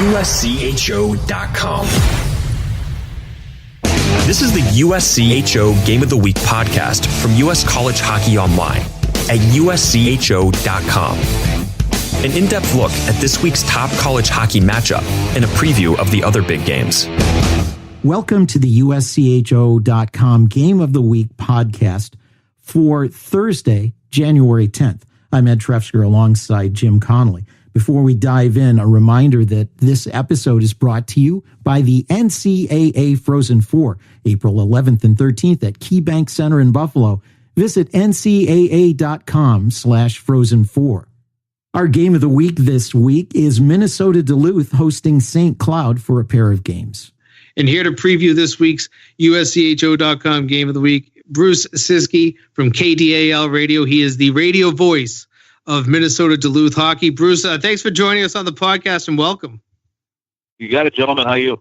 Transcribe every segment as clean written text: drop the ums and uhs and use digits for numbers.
USCHO.com. This is the USCHO Game of the Week podcast from US College Hockey Online at USCHO.com. An in-depth look at this week's top college hockey matchup and a preview of the other big games. Welcome to the USCHO.com Game of the Week podcast for Thursday, January 10th. I'm Ed Trefzger alongside Jim Connelly. Before we dive in, a reminder that this episode is brought to you by the NCAA Frozen Four, April 11th and 13th at KeyBank Center in Buffalo. Visit ncaa.com/Frozen4. Our game of the week this week is Minnesota Duluth hosting St. Cloud for a pair of games. And here to preview this week's USCHO.com Game of the Week, Bruce Ciskie from KDAL Radio. He is the radio voice of Minnesota Duluth hockey. Bruce, thanks for joining us on the podcast and welcome. You got it, gentlemen. How are you?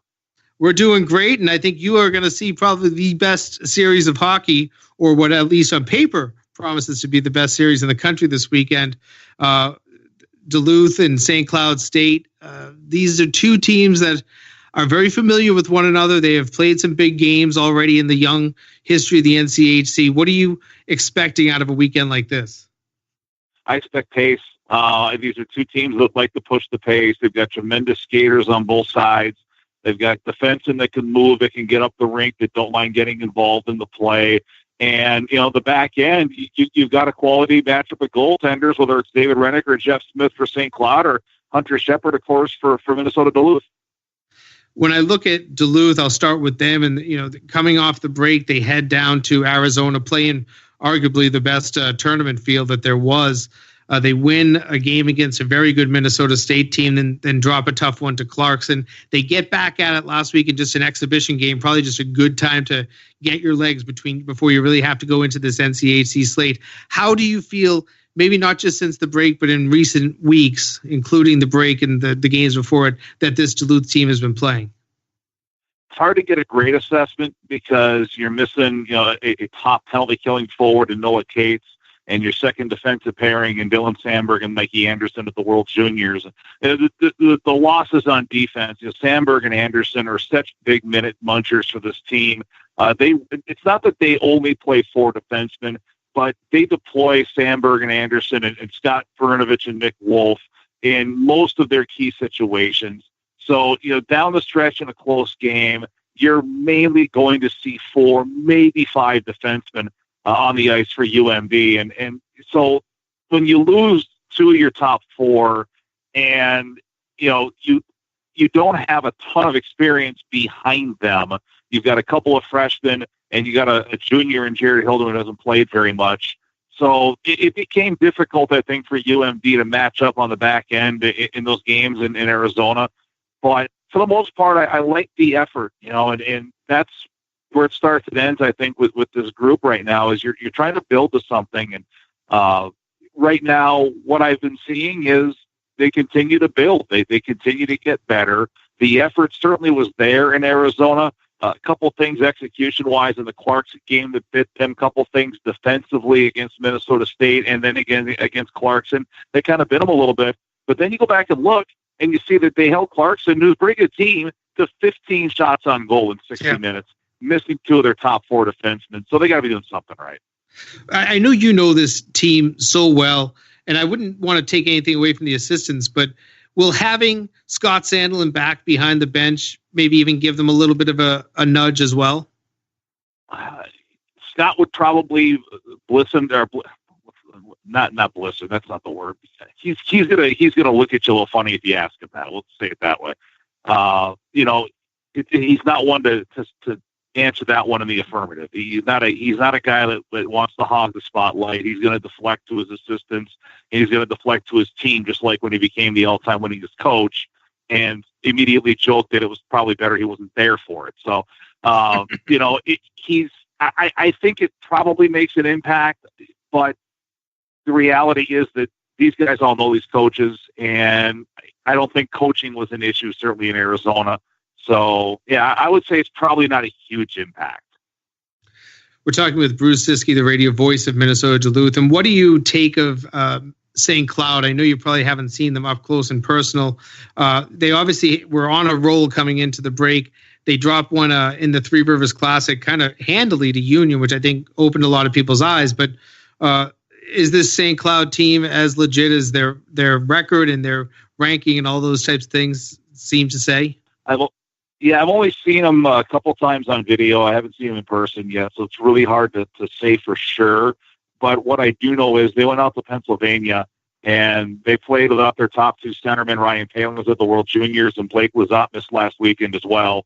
We're doing great, and I think you are going to see probably the best series of hockey, or what at least on paper promises to be the best series in the country this weekend. Duluth and St. Cloud State. These are two teams that are very familiar with one another. They have played some big games already in the young history of the NCHC. What are you expecting out of a weekend like this? I expect pace. These are two teams that look like to push the pace. They've got tremendous skaters on both sides. They've got defensemen that can move, that can get up the rink, that don't mind getting involved in the play. And, you know, the back end, you've got a quality matchup of goaltenders, whether it's David Rennick or Jeff Smith for St. Cloud or Hunter Shepard, of course, for Minnesota Duluth. When I look at Duluth, I'll start with them. And, you know, coming off the break, they head down to Arizona, playing arguably the best tournament field that there was. They win a game against a very good Minnesota State team, then drop a tough one to Clarkson. They get back at it last week in just an exhibition game, probably just a good time to get your legs before you really have to go into this NCHC slate. How do you feel, maybe not just since the break, but in recent weeks, including the break and the games before it, that this Duluth team has been playing? It's hard to get a great assessment because you're missing, you know, a top penalty killing forward in Noah Cates, and your second defensive pairing in Dylan Sandberg and Mikey Anderson at the World Juniors. The losses on defense, you know, Sandberg and Anderson are such big minute munchers for this team. It's not that they only play four defensemen, but they deploy Sandberg and Anderson and Scott Fernovich and Nick Wolf in most of their key situations. So, you know, down the stretch in a close game, you're mainly going to see four, maybe five defensemen on the ice for UMD. And so when you lose two of your top four and, you know, you don't have a ton of experience behind them, you've got a couple of freshmen and you got a junior in Jared Hilden who hasn't played very much. So it became difficult, I think, for UMD to match up on the back end in those games in Arizona. But for the most part, I like the effort, you know, and that's where it starts and ends, I think, with this group right now, is you're trying to build to something. And right now, what I've been seeing is they continue to build. They continue to get better. The effort certainly was there in Arizona. A couple things execution-wise in the Clarkson game that bit them, a couple things defensively against Minnesota State, and then again against Clarkson. They kind of bit them a little bit. But then you go back and look, and you see that they held Clarkson, who's a pretty good team, to 15 shots on goal in 60 minutes, missing two of their top four defensemen. So they got to be doing something right. I know you know this team so well, and I wouldn't want to take anything away from the assistants, but will having Scott Sandelin back behind the bench maybe even give them a little bit of a nudge as well? Scott would probably listen, or not blister. That's not the word. He's gonna look at you a little funny if you ask him that. We'll say it that way. You know, he's not one to answer that one in the affirmative. He's not a guy that wants to hog the spotlight. He's going to deflect to his assistants, and he's going to deflect to his team, just like when he became the all-time winningest coach, and immediately joked that it was probably better he wasn't there for it. So, you know, I think it probably makes an impact, but the reality is that these guys all know these coaches, and I don't think coaching was an issue, certainly in Arizona. So, yeah, I would say it's probably not a huge impact. We're talking with Bruce Ciskie, the radio voice of Minnesota Duluth. And what do you take of St. Cloud. I know you probably haven't seen them up close and personal. They obviously were on a roll coming into the break. They dropped one in the Three Rivers Classic kind of handily to Union, which I think opened a lot of people's eyes. But is this St. Cloud team as legit as their record and their ranking and all those types of things seem to say? I've only seen them a couple times on video. I haven't seen them in person yet, so it's really hard to say for sure. But what I do know is they went out to Pennsylvania and they played without their top two centermen. Ryan Palin was at the World Juniors, and Blake Lazat missed last weekend as well.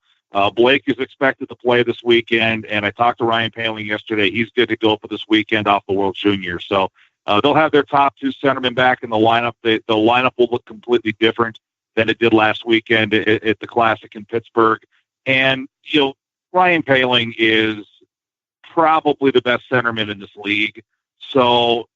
Blake is expected to play this weekend, and I talked to Ryan Palin yesterday. He's good to go for this weekend off the World Juniors. So they'll have their top two centermen back in the lineup. The lineup will look completely different than it did last weekend at the Classic in Pittsburgh. And, Ryan Palin is probably the best centerman in this league. So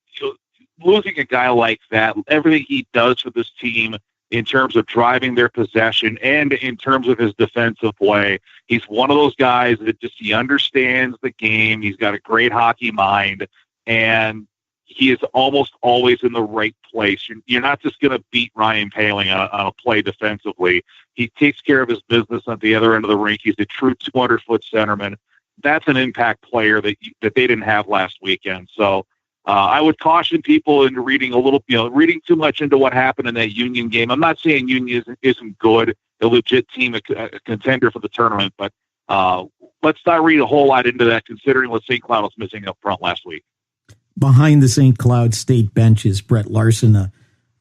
losing a guy like that, everything he does for this team in terms of driving their possession and in terms of his defensive play, he's one of those guys that he understands the game. He's got a great hockey mind, and he is almost always in the right place. You're not just going to beat Ryan Palin on a play defensively. He takes care of his business at the other end of the rink. He's a true 200-foot centerman. That's an impact player that they didn't have last weekend. So I would caution people into reading reading too much into what happened in that Union game. I'm not saying Union isn't good, a legit team, a contender for the tournament, but let's not read a whole lot into that considering what St. Cloud was missing up front last week. Behind the St. Cloud State bench is Brett Larson,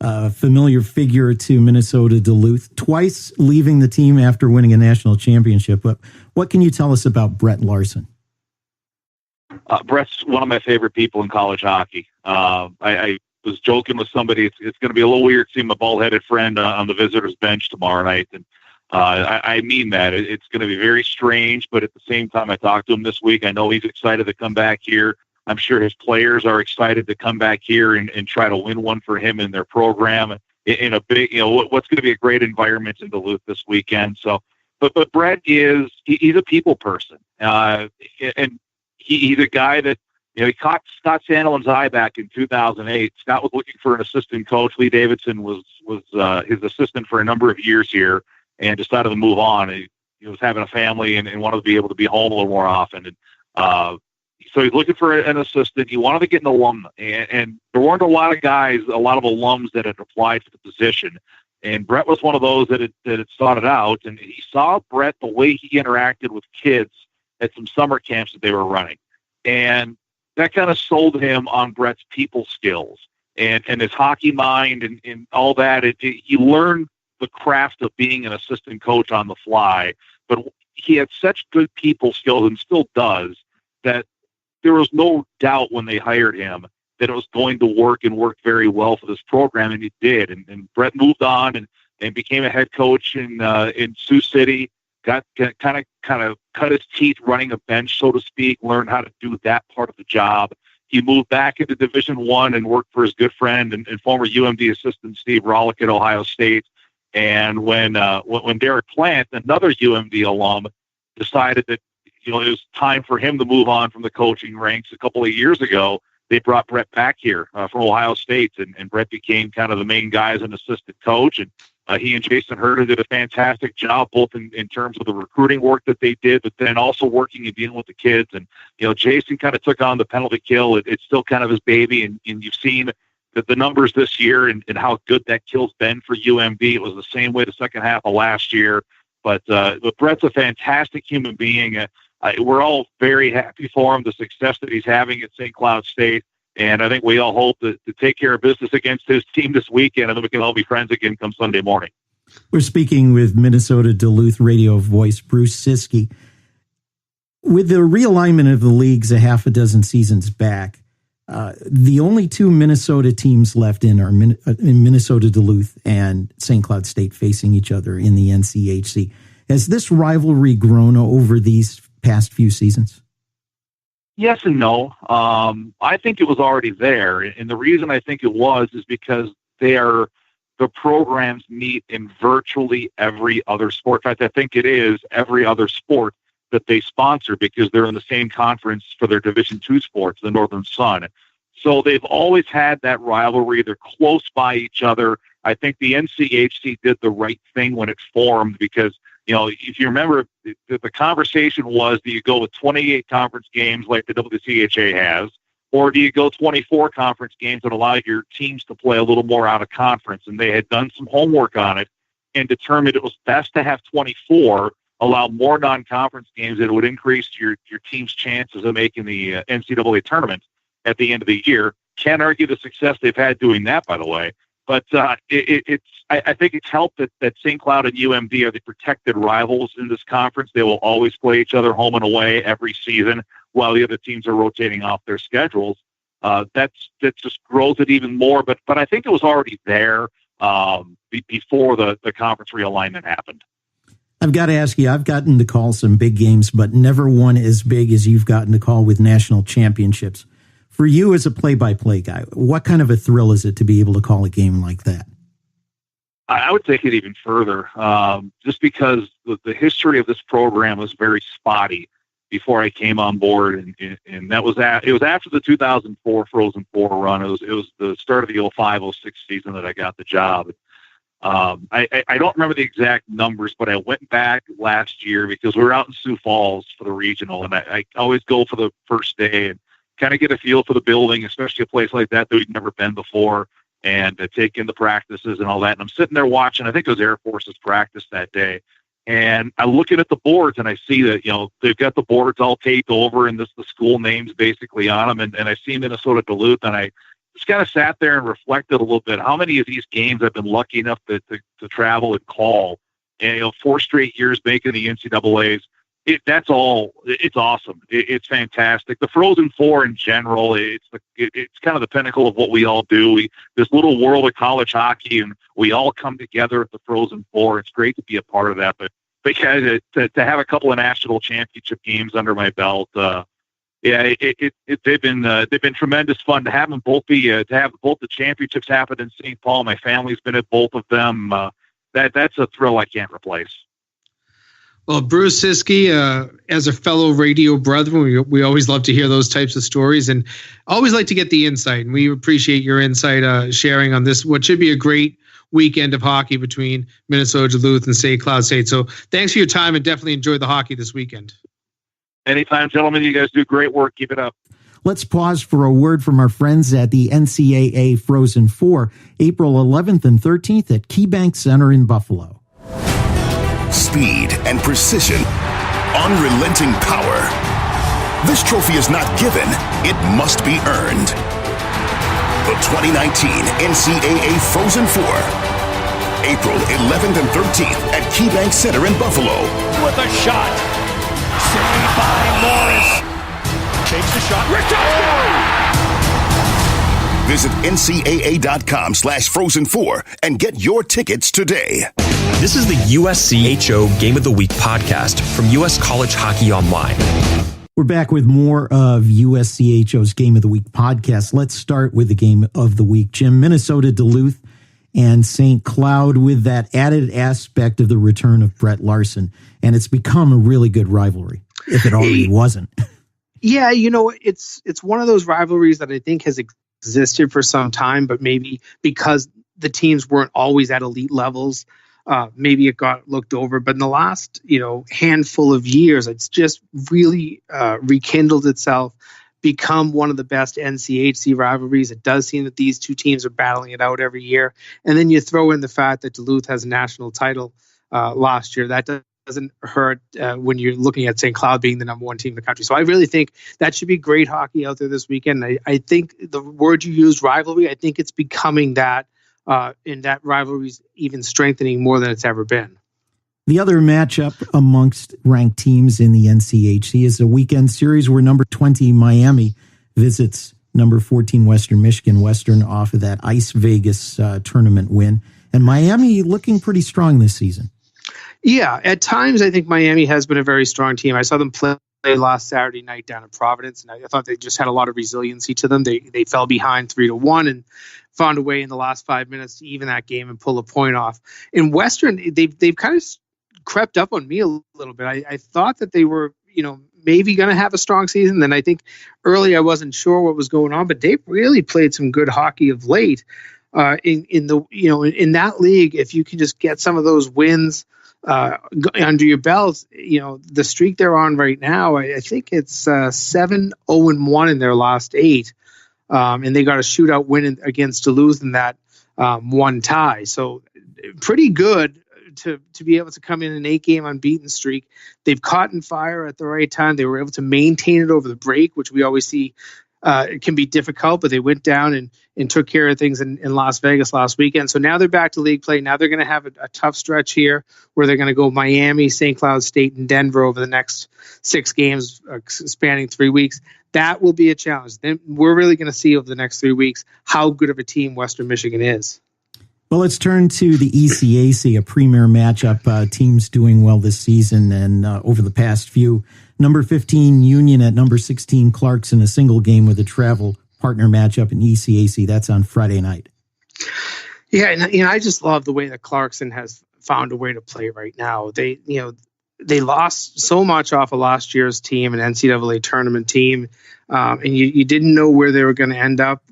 a familiar figure to Minnesota Duluth, twice leaving the team after winning a national championship. But what can you tell us about Brett Larson? Brett's one of my favorite people in college hockey. I was joking with somebody. It's going to be a little weird seeing my bald-headed friend on the visitors' bench tomorrow night. And I mean that. It's going to be very strange, but at the same time, I talked to him this week. I know he's excited to come back here. I'm sure his players are excited to come back here and try to win one for him in their program in a big, what's going to be a great environment in Duluth this weekend. So, but Brett he's a people person. And he's a guy that, he caught Scott Sandelin's eye back in 2008. Scott was looking for an assistant coach. Lee Davidson was his assistant for a number of years here and decided to move on. He was having a family and wanted to be able to be home a little more often. And, so he's looking for an assistant. He wanted to get an alum, and there weren't a lot of alums that had applied for the position. And Brett was one of those that had sought it out. And he saw Brett, the way he interacted with kids at some summer camps that they were running. And that kind of sold him on Brett's people skills and his hockey mind and all that. He learned the craft of being an assistant coach on the fly, but he had such good people skills and still does that there was no doubt when they hired him that it was going to work and work very well for this program, and it did. And Brett moved on and became a head coach in Sioux City, got kind of cut his teeth running a bench, so to speak, learned how to do that part of the job. He moved back into Division I and worked for his good friend and former UMD assistant Steve Rollick at Ohio State. And when Derek Plant, another UMD alum, decided that it was time for him to move on from the coaching ranks a couple of years ago, they brought Brett back here from Ohio State, and Brett became kind of the main guy as an assistant coach. And he and Jason Herter did a fantastic job, both in terms of the recruiting work that they did, but then also working and dealing with the kids. And, Jason kind of took on the penalty kill. It's still kind of his baby, and you've seen the numbers this year and how good that kill's been for UMD. It was the same way the second half of last year. But Brett's a fantastic human being. We're all very happy for him, the success that he's having at St. Cloud State. And I think we all hope to take care of business against his team this weekend, and then we can all be friends again come Sunday morning. We're speaking with Minnesota Duluth radio voice Bruce Ciskie. With the realignment of the leagues a half a dozen seasons back, the only two Minnesota teams left in are Minnesota Duluth and St. Cloud State facing each other in the NCHC. Has this rivalry grown over these past few seasons? Yes and no. I think it was already there. And the reason I think it was is because the programs meet in virtually every other sport. In fact, I think it is every other sport that they sponsor because they're in the same conference for their Division II sports, the Northern Sun. So they've always had that rivalry. They're close by each other. I think the NCHC did the right thing when it formed because, if you remember, the conversation was, do you go with 28 conference games like the WCHA has, or do you go 24 conference games that allow your teams to play a little more out of conference? And they had done some homework on it and determined it was best to have 24, allow more non-conference games, and it would increase your team's chances of making the NCAA tournament at the end of the year. Can't argue the success they've had doing that, by the way. But I think it's helped that St. Cloud and UMD are the protected rivals in this conference. They will always play each other home and away every season while the other teams are rotating off their schedules. That just grows it even more. But I think it was already there before the conference realignment happened. I've got to ask you, I've gotten to call some big games, but never one as big as you've gotten to call with national championships. For you as a play-by-play guy, what kind of a thrill is it to be able to call a game like that? I would take it even further, just because the history of this program was very spotty before I came on board, and that was it was after the 2004 Frozen Four run. It was the start of the 05-06 season that I got the job. I don't remember the exact numbers, but I went back last year because we were out in Sioux Falls for the regional, and I always go for the first day and kind of get a feel for the building, especially a place like that we'd never been before, and take in the practices and all that. And I'm sitting there watching, I think it was Air Force's practice that day, and I'm looking at the boards, and I see that, they've got the boards all taped over and the school names basically on them, and I see Minnesota Duluth, and I just kind of sat there and reflected a little bit how many of these games I've been lucky enough to travel and call, and 4 straight years making the NCAAs. It's awesome. It's fantastic. The Frozen Four in general, it's kind of the pinnacle of what we all do. This little world of college hockey, and we all come together at the Frozen Four. It's great to be a part of that. But to have a couple of national championship games under my belt, they've been tremendous fun to have them both to have both the championships happen in St. Paul. My family's been at both of them. That's a thrill I can't replace. Well, Bruce Ciskie, as a fellow radio brother, we always love to hear those types of stories, and always like to get the insight. And we appreciate your insight sharing on this, what should be a great weekend of hockey between Minnesota Duluth and St. Cloud State. So thanks for your time, and definitely enjoy the hockey this weekend. Anytime, gentlemen. You guys do great work. Keep it up. Let's pause for a word from our friends at the NCAA Frozen Four, April 11th and 13th at KeyBank Center in Buffalo. Speed and precision, unrelenting power. This trophy is not given, it must be earned. The 2019 NCAA Frozen Four, April 11th and 13th at KeyBank Center in Buffalo. With a shot, saved by Morris. Takes the shot, Richter! Visit ncaa.com/Frozen4 and get your tickets today. This is the USCHO Game of the Week podcast from US College Hockey Online. We're back with more of USCHO's Game of the Week podcast. Let's start with the Game of the Week. Jim, Minnesota Duluth and St. Cloud, with that added aspect of the return of Brett Larson. And it's become a really good rivalry, if it already wasn't. Yeah, it's one of those rivalries that I think has existed for some time, but maybe because the teams weren't always at elite levels, maybe it got looked over. But in the last, handful of years, it's just really rekindled itself, become one of the best NCHC rivalries. It does seem that these two teams are battling it out every year. And then you throw in the fact that Duluth has a national title last year. That doesn't hurt when you're looking at St. Cloud being the number one team in the country. So I really think that should be great hockey out there this weekend. I think the word you used, rivalry, I think it's becoming that, and that rivalry's even strengthening more than it's ever been. The other matchup amongst ranked teams in the NCHC is a weekend series where number 20 Miami visits number 14 Western Michigan. Western off of that Ice Vegas tournament win. And Miami looking pretty strong this season. Yeah, at times I think Miami has been a very strong team. I saw them play last Saturday night down in Providence, and I thought they just had a lot of resiliency to them. They fell behind 3-1 and found a way in the last 5 minutes to even that game and pull a point off. In Western, they've kind of crept up on me a little bit. I thought that they were, maybe going to have a strong season. Then I think early I wasn't sure what was going on, but they've really played some good hockey of late. In that league, if you can just get some of those wins under your belt, the streak they're on right now, I think it's 7-0-1 in their last 8, and they got a shootout win against Duluth in that one tie. So pretty good to be able to come in an 8-game unbeaten streak. They've caught in fire at the right time. They were able to maintain it over the break, which we always see it can be difficult, but they went down and took care of things in Las Vegas last weekend. So now they're back to league play. Now they're going to have a tough stretch here where they're going to go Miami, St. Cloud State, and Denver over the next 6 games spanning 3 weeks. That will be a challenge. Then we're really going to see over the next 3 weeks how good of a team Western Michigan is. Well, let's turn to the ECAC, a premier matchup. Teams doing well this season and over the past few. Number 15 Union at number 16 Clarkson, a single game with a travel partner matchup in ECAC. That's on Friday night. Yeah, and I just love the way that Clarkson has found a way to play right now. They lost so much off of last year's team, an NCAA tournament team, and you didn't know where they were going to end up,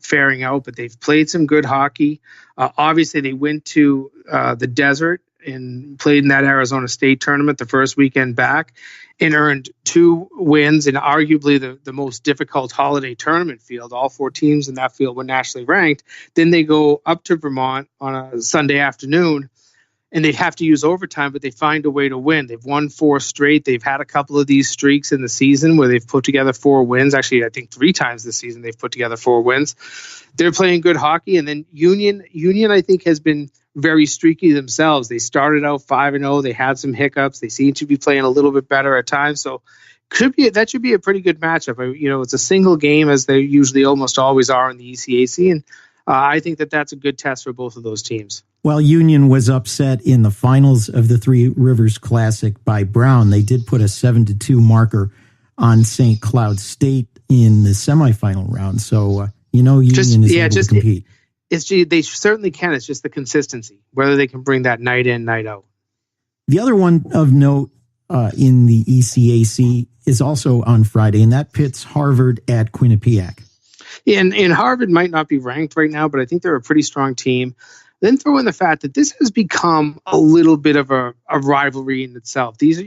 faring out, but they've played some good hockey. Obviously, they went to the desert and played in that Arizona State tournament the first weekend back and earned 2 wins in arguably the most difficult holiday tournament field. All 4 teams in that field were nationally ranked. Then they go up to Vermont on a Sunday afternoon, and they have to use overtime, but they find a way to win. They've won 4 straight. They've had a couple of these streaks in the season where they've put together 4 wins. Actually, I think 3 times this season they've put together 4 wins. They're playing good hockey. And then Union, I think, has been very streaky themselves. They started out 5-0. They had some hiccups. They seem to be playing a little bit better at times. So that should be a pretty good matchup. It's a single game, as they usually almost always are in the ECAC. And I think that's a good test for both of those teams. Well, Union was upset in the finals of the Three Rivers Classic by Brown. They did put a 7-2 marker on St. Cloud State in the semifinal round. So, Union is able to compete. They certainly can. It's just the consistency, whether they can bring that night in, night out. The other one of note in the ECAC is also on Friday, and that pits Harvard at Quinnipiac. Yeah, and Harvard might not be ranked right now, but I think they're a pretty strong team. Then throw in the fact that this has become a little bit of a rivalry in itself. These,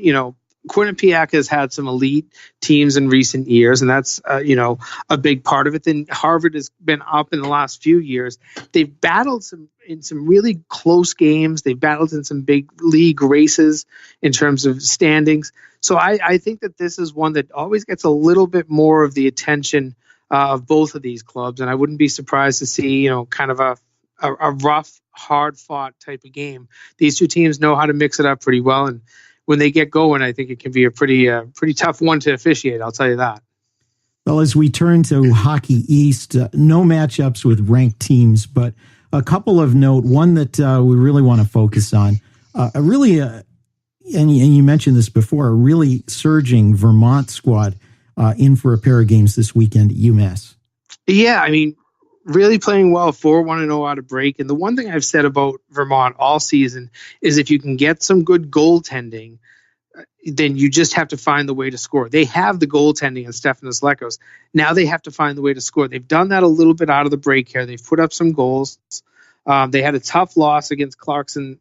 Quinnipiac has had some elite teams in recent years, and that's, a big part of it. Then Harvard has been up in the last few years. They've battled in some really close games. They've battled in some big league races in terms of standings. So I think that this is one that always gets a little bit more of the attention of both of these clubs, and I wouldn't be surprised to see, kind of a rough, hard-fought type of game. These 2 teams know how to mix it up pretty well, and when they get going, I think it can be a pretty tough one to officiate, I'll tell you that. Well, as we turn to Hockey East, no matchups with ranked teams, but a couple of note. One that we really want to focus on, and you mentioned this before, a really surging Vermont squad in for a pair of games this weekend at UMass. Yeah, really playing well, 4-1-0 out of break. And the one thing I've said about Vermont all season is if you can get some good goaltending, then you just have to find the way to score. They have the goaltending in Stefanos Lekos. Now they have to find the way to score. They've done that a little bit out of the break here. They've put up some goals. They had a tough loss against Clarkson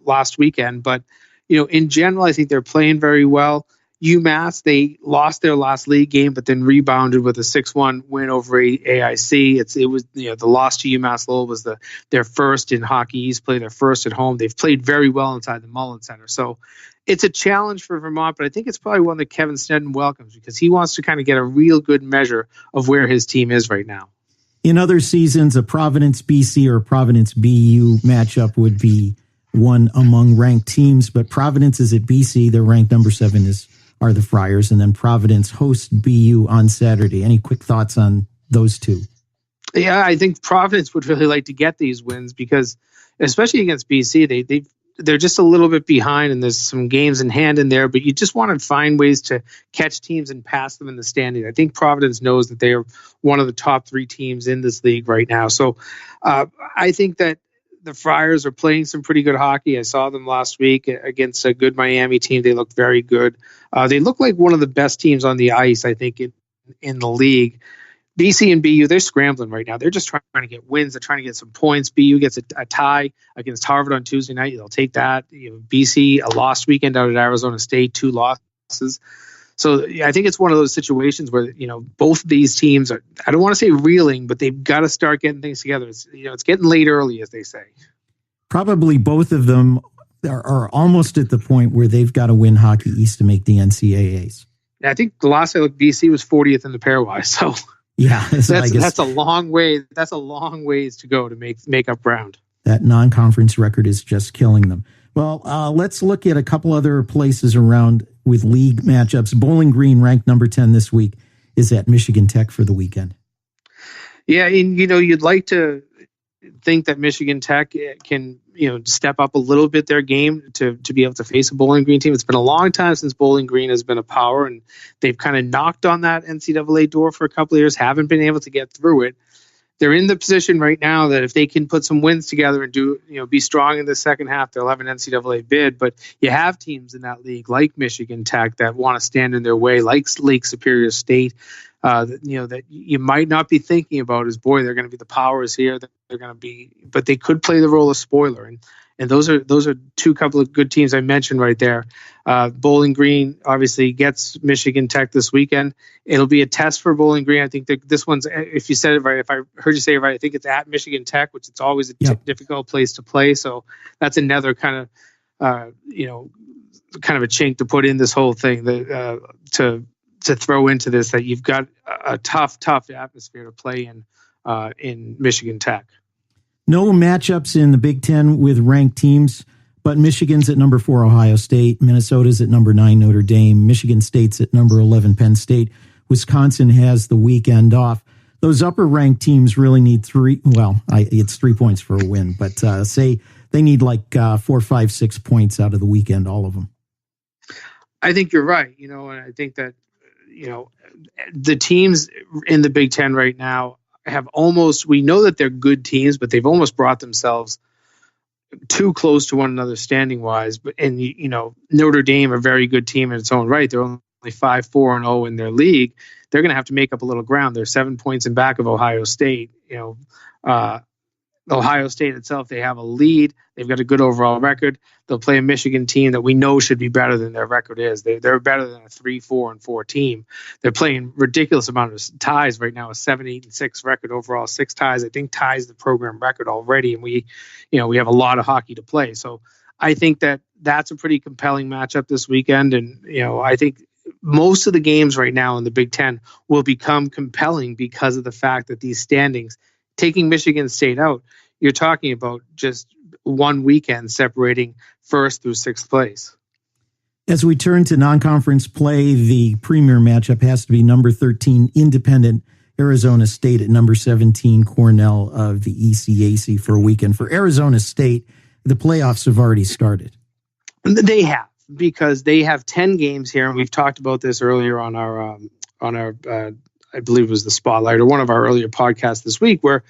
last weekend. But, in general, I think they're playing very well. UMass, they lost their last league game, but then rebounded with a 6-1 win over AIC. It was the loss to UMass Lowell was their first in Hockey East play, their first at home. They've played very well inside the Mullen Center. So it's a challenge for Vermont, but I think it's probably one that Kevin Sneddon welcomes because he wants to kind of get a real good measure of where his team is right now. In other seasons, a Providence BC or Providence BU matchup would be one among ranked teams, but Providence is at BC. They're ranked number 7 are the Friars, and then Providence hosts BU on Saturday. Any quick thoughts on those 2? Yeah, I think Providence would really like to get these wins because, especially against BC, they're just a little bit behind, and there's some games in hand in there, but you just want to find ways to catch teams and pass them in the standing. I think Providence knows that they are one of the top 3 teams in this league right now. So I think that the Friars are playing some pretty good hockey. I saw them last week against a good Miami team. They looked very good. They look like one of the best teams on the ice, I think, in the league. BC and BU, they're scrambling right now. They're just trying to get wins. They're trying to get some points. BU gets a tie against Harvard on Tuesday night. They'll take that. BC, a lost weekend out at Arizona State, 2 losses. So I think it's one of those situations where, both of these teams are, I don't want to say reeling, but they've got to start getting things together. It's getting late early, as they say. Probably both of them are almost at the point where they've got to win Hockey East to make the NCAAs. I think the last I looked, BC was 40th in the pairwise. So yeah, that's a long way. That's a long ways to go to make up ground. That non-conference record is just killing them. Well, let's look at a couple other places around with league matchups. Bowling Green, ranked number 10 this week, is at Michigan Tech for the weekend. Yeah, and you'd like to think that Michigan Tech can step up a little bit their game to be able to face a Bowling Green team. It's been a long time since Bowling Green has been a power, and they've kind of knocked on that NCAA door for a couple of years, haven't been able to get through it. They're in the position right now that if they can put some wins together and be strong in the second half, they'll have an NCAA bid. But you have teams in that league like Michigan Tech that want to stand in their way, like Lake Superior State, that you might not be thinking about as, boy, they're going to be the powers here. They're going to be, but they could play the role of spoiler. And those are couple of good teams I mentioned right there. Bowling Green obviously gets Michigan Tech this weekend. It'll be a test for Bowling Green. I think that this one's, if you said it right, if I heard you say it right, I think it's at Michigan Tech, which it's always a difficult place to play. So that's another kind of a chink to put in this whole thing to throw into this, that you've got a tough atmosphere to play in Michigan Tech. No matchups in the Big Ten with ranked teams, but Michigan's at number 4, Ohio State. Minnesota's at number 9, Notre Dame. Michigan State's at number 11, Penn State. Wisconsin has the weekend off. Those upper ranked teams really need it's 3 points for a win, but say they need 4, 5, 6 points out of the weekend, all of them. I think you're right. And I think that, the teams in the Big Ten right now we know that they're good teams, but they've almost brought themselves too close to one another standing wise. And Notre Dame, a very good team in its own right. They're only 5-4-0 in their league. They're going to have to make up a little ground. They're 7 points in back of Ohio State. Ohio State itself, they have a lead. They've got a good overall record. They'll play a Michigan team that we know should be better than their record is. They're better than a 3-4-4 team. They're playing ridiculous amount of ties right now, a 7-8-6 record overall, 6 ties. I think ties the program record already, and we have a lot of hockey to play. So I think that's a pretty compelling matchup this weekend, and I think most of the games right now in the Big Ten will become compelling because of the fact that these standings, taking Michigan State out, you're talking about just one weekend separating 1st through 6th place. As we turn to non-conference play, the premier matchup has to be number 13 independent Arizona State at number 17 Cornell of the ECAC for a weekend. For Arizona State, the playoffs have already started. They have, because they have 10 games here, and we've talked about this earlier on our I believe it was the Spotlight or one of our earlier podcasts this week, where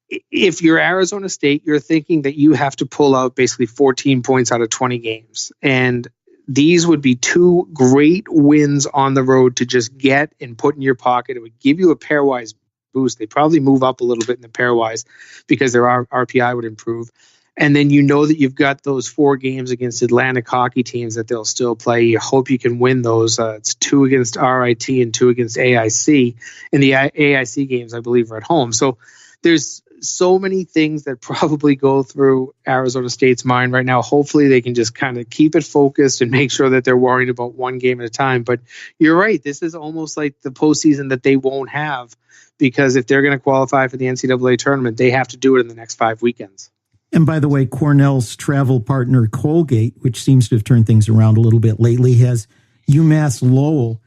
if you're Arizona State, you're thinking that you have to pull out basically 14 points out of 20 games. And these would be 2 great wins on the road to just get and put in your pocket. It would give you a pairwise boost. They probably move up a little bit in the pairwise because their RPI would improve. And then that you've got those 4 games against Atlantic hockey teams that they'll still play. You hope you can win those. It's 2 against RIT and 2 against AIC. And the AIC games, I believe, are at home. So there's so many things that probably go through Arizona State's mind right now. Hopefully they can just kind of keep it focused and make sure that they're worried about one game at a time. But you're right. This is almost like the postseason that they won't have, because if they're going to qualify for the NCAA tournament, they have to do it in the next 5 weekends. And by the way, Cornell's travel partner Colgate, which seems to have turned things around a little bit lately, has UMass Lowell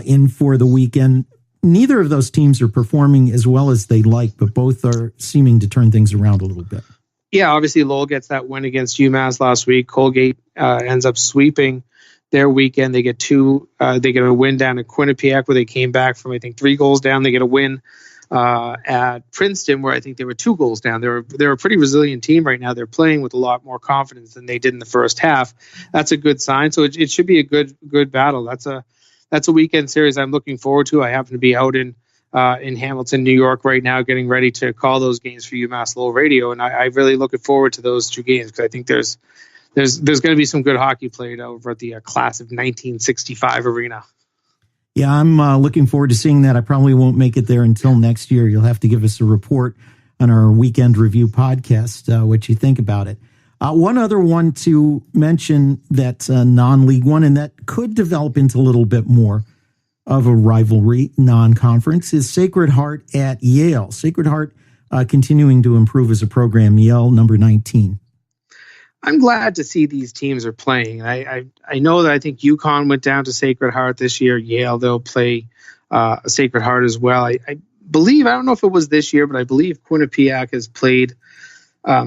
in for the weekend. Neither of those teams are performing as well as they'd like, but both are seeming to turn things around a little bit. Yeah, obviously Lowell gets that win against UMass last week. Colgate ends up sweeping their weekend. They get a win down at Quinnipiac, where they came back from, I think, 3 goals down. They get a win at Princeton, where I think they were 2 goals down. They're a pretty resilient team right now. They're playing with a lot more confidence than they did in the first half. That's a good sign. So it should be a good battle. That's a weekend series I'm looking forward to. I happen to be out in Hamilton, New York right now, getting ready to call those games for UMass Lowell Radio, and I really looking forward to those 2 games because I think there's going to be some good hockey played over at the class of 1965 arena. Yeah, I'm looking forward to seeing that. I probably won't make it there until next year. You'll have to give us a report on our weekend review podcast, what you think about it. One other one to mention that's non-League One and that could develop into a little bit more of a rivalry, non-conference, is Sacred Heart at Yale. Sacred Heart continuing to improve as a program, Yale number 19. I'm glad to see these teams are playing. I know that I think UConn went down to Sacred Heart this year. Yale, they'll play Sacred Heart as well. I believe, I don't know if it was this year, but I believe Quinnipiac has played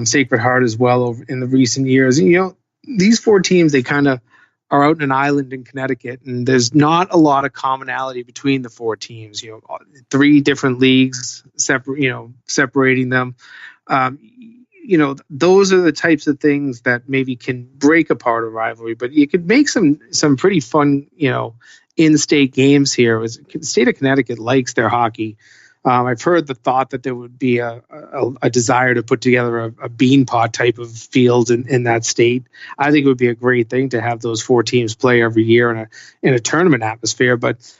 Sacred Heart as well in the recent years. And, these 4 teams, they kind of are out in an island in Connecticut, and there's not a lot of commonality between the 4 teams. 3 different leagues separating them. Those are the types of things that maybe can break apart a rivalry, but you could make some pretty fun, in-state games here. The state of Connecticut likes their hockey. I've heard the thought that there would be a desire to put together a beanpot type of field in that state. I think it would be a great thing to have those 4 teams play every year in a tournament atmosphere. But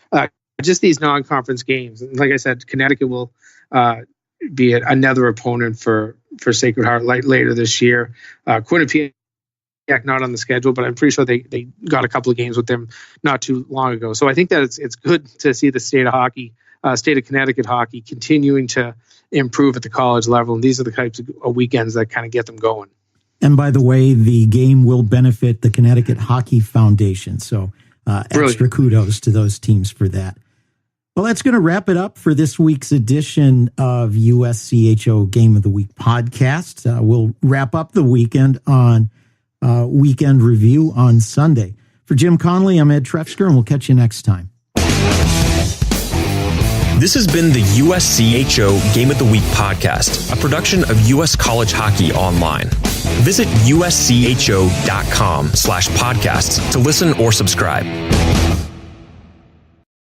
just these non-conference games, like I said, Connecticut will be another opponent for Sacred Heart later this year. Quinnipiac not on the schedule, but I'm pretty sure they got a couple of games with them not too long ago. So I think that it's good to see the state of Connecticut hockey continuing to improve at the college level. And these are the types of weekends that kind of get them going. And by the way, the game will benefit the Connecticut Hockey Foundation. So extra kudos to those teams for that. Well, that's going to wrap it up for this week's edition of USCHO Game of the Week podcast. We'll wrap up the weekend on Weekend Review on Sunday. For Jim Connelly, I'm Ed Trefzger, and we'll catch you next time. This has been the USCHO Game of the Week podcast, a production of U.S. College Hockey Online. Visit uscho.com/podcasts to listen or subscribe.